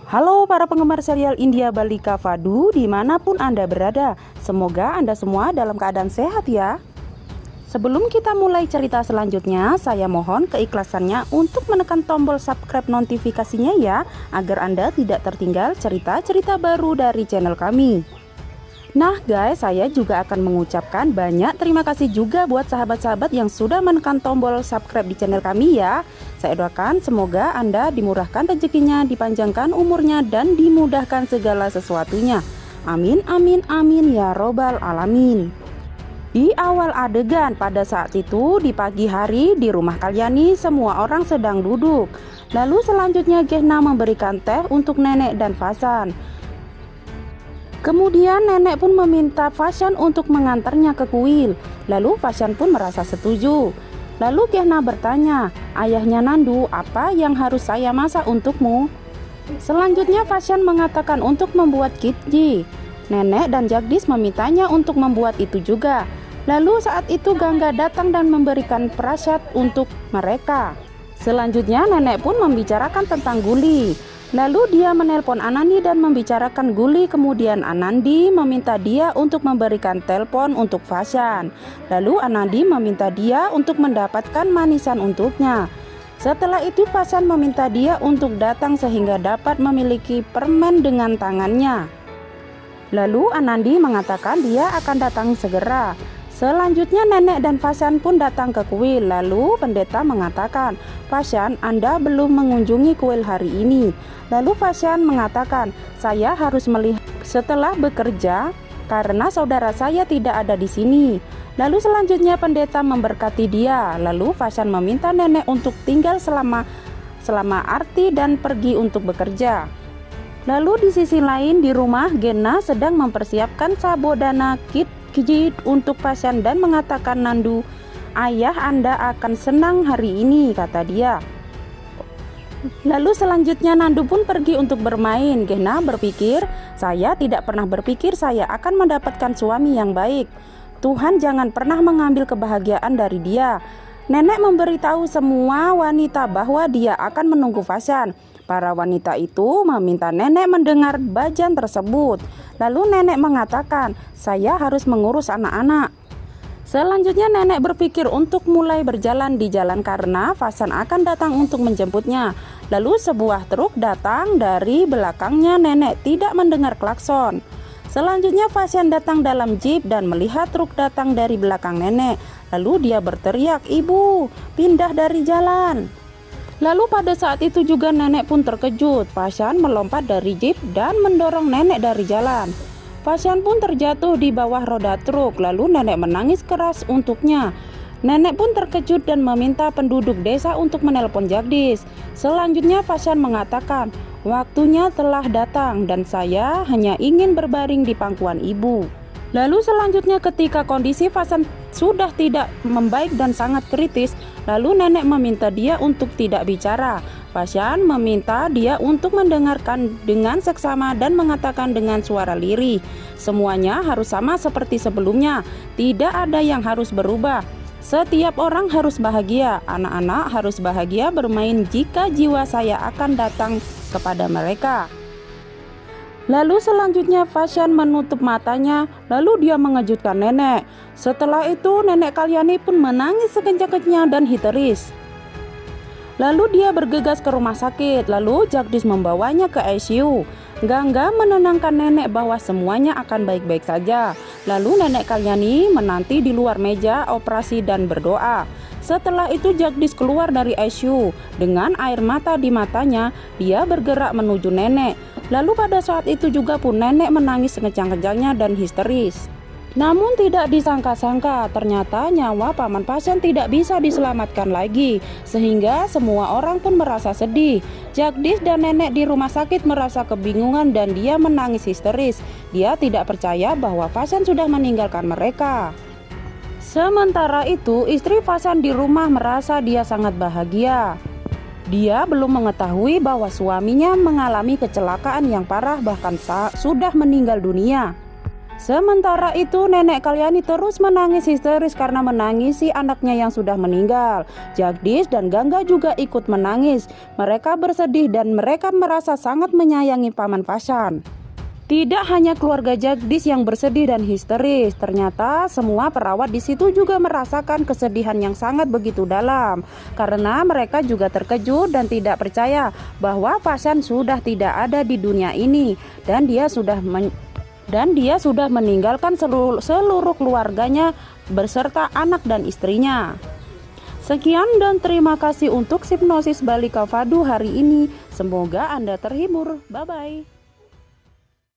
Halo para penggemar serial India Balika Fadu dimanapun Anda berada. Semoga Anda semua dalam keadaan sehat ya. Sebelum kita mulai cerita selanjutnya, saya mohon keikhlasannya untuk menekan tombol subscribe notifikasinya ya, agar Anda tidak tertinggal cerita-cerita baru dari channel kami. Nah guys, saya juga akan mengucapkan banyak terima kasih juga buat sahabat-sahabat yang sudah menekan tombol subscribe di channel kami ya. Saya doakan semoga Anda dimurahkan rezekinya, dipanjangkan umurnya, dan dimudahkan segala sesuatunya. Amin amin amin ya robbal alamin. Di awal adegan pada saat itu di pagi hari di rumah Kalyani semua orang sedang duduk. Lalu selanjutnya Gehna memberikan teh untuk nenek dan Fasan. Kemudian nenek pun meminta Fashan untuk mengantarnya ke kuil. Lalu Fashan pun merasa setuju. Lalu Gehna bertanya, ayahnya Nandu, apa yang harus saya masak untukmu? Selanjutnya Fashan mengatakan untuk membuat kitji. Nenek dan Jagdish memintanya untuk membuat itu juga. Lalu saat itu Gangga datang dan memberikan prasad untuk mereka. Selanjutnya nenek pun membicarakan tentang Guli. Lalu dia menelpon Anandi dan membicarakan Guli. Kemudian Anandi meminta dia untuk memberikan telepon untuk Fashan. Lalu Anandi meminta dia untuk mendapatkan manisan untuknya. Setelah itu Fashan meminta dia untuk datang sehingga dapat memiliki permen dengan tangannya. Lalu Anandi mengatakan dia akan datang segera. Selanjutnya nenek dan Fashan pun datang ke kuil. Lalu pendeta mengatakan, Fashan, Anda belum mengunjungi kuil hari ini. Lalu Fashan mengatakan, saya harus melihat setelah bekerja karena saudara saya tidak ada di sini. Lalu selanjutnya pendeta memberkati dia. Lalu Fashan meminta nenek untuk tinggal selama arti dan pergi untuk bekerja. Lalu di sisi lain di rumah Gehna sedang mempersiapkan sabodana kitji untuk Fashan dan mengatakan, Nandu, ayah Anda akan senang hari ini, kata dia. Lalu selanjutnya Nandu pun pergi untuk bermain. Gehna berpikir, saya tidak pernah berpikir saya akan mendapatkan suami yang baik. Tuhan jangan pernah mengambil kebahagiaan dari dia. Nenek memberitahu semua wanita bahwa dia akan menunggu Fashan. Para wanita itu meminta nenek mendengar bajan tersebut. Lalu nenek mengatakan, saya harus mengurus anak-anak. Selanjutnya nenek berpikir untuk mulai berjalan di jalan karena Fashan akan datang untuk menjemputnya. Lalu sebuah truk datang dari belakangnya. Nenek tidak mendengar klakson. Selanjutnya Fashan datang dalam jeep dan melihat truk datang dari belakang nenek. Lalu dia berteriak, ibu, pindah dari jalan. Lalu pada saat itu juga nenek pun terkejut. Fashan melompat dari jeep dan mendorong nenek dari jalan. Fashan pun terjatuh di bawah roda truk. Lalu nenek menangis keras untuknya. Nenek pun terkejut dan meminta penduduk desa untuk menelpon Jagdish. Selanjutnya Fashan mengatakan, waktunya telah datang dan saya hanya ingin berbaring di pangkuan ibu. Lalu selanjutnya ketika kondisi Fashan sudah tidak membaik dan sangat kritis, lalu nenek meminta dia untuk tidak bicara. Fashan meminta dia untuk mendengarkan dengan seksama dan mengatakan dengan suara lirih, semuanya harus sama seperti sebelumnya, tidak ada yang harus berubah. Setiap orang harus bahagia, anak-anak harus bahagia bermain jika jiwa saya akan datang kepada mereka. Lalu selanjutnya Fashan menutup matanya, lalu dia mengejutkan nenek. Setelah itu nenek Kalyani pun menangis sekencang-kencangnya dan histeris. Lalu dia bergegas ke rumah sakit, lalu Jagdish membawanya ke ICU. Gangga menenangkan nenek bahwa semuanya akan baik-baik saja. Lalu nenek Kalyani menanti di luar meja operasi dan berdoa. Setelah itu Jagdish keluar dari ICU. Dengan air mata di matanya, dia bergerak menuju nenek. Lalu pada saat itu juga pun nenek menangis sekencang-kencangnya dan histeris. Namun tidak disangka-sangka ternyata nyawa paman Fashan tidak bisa diselamatkan lagi. Sehingga semua orang pun merasa sedih. Jagdish dan nenek di rumah sakit merasa kebingungan dan dia menangis histeris. Dia tidak percaya bahwa Fashan sudah meninggalkan mereka. Sementara itu istri Fashan di rumah merasa dia sangat bahagia. Dia belum mengetahui bahwa suaminya mengalami kecelakaan yang parah bahkan sudah meninggal dunia. Sementara itu, nenek Kalyani terus menangis histeris karena menangisi anaknya yang sudah meninggal. Jagdish dan Gangga juga ikut menangis. Mereka bersedih dan mereka merasa sangat menyayangi Paman Fashan. Tidak hanya keluarga Jagdish yang bersedih dan histeris, ternyata semua perawat di situ juga merasakan kesedihan yang sangat begitu dalam karena mereka juga terkejut dan tidak percaya bahwa Fashan sudah tidak ada di dunia ini dan dia sudah meninggalkan seluruh keluarganya beserta anak dan istrinya. Sekian dan terima kasih untuk Hipnosis Balika Fadu hari ini. Semoga Anda terhibur. Bye-bye.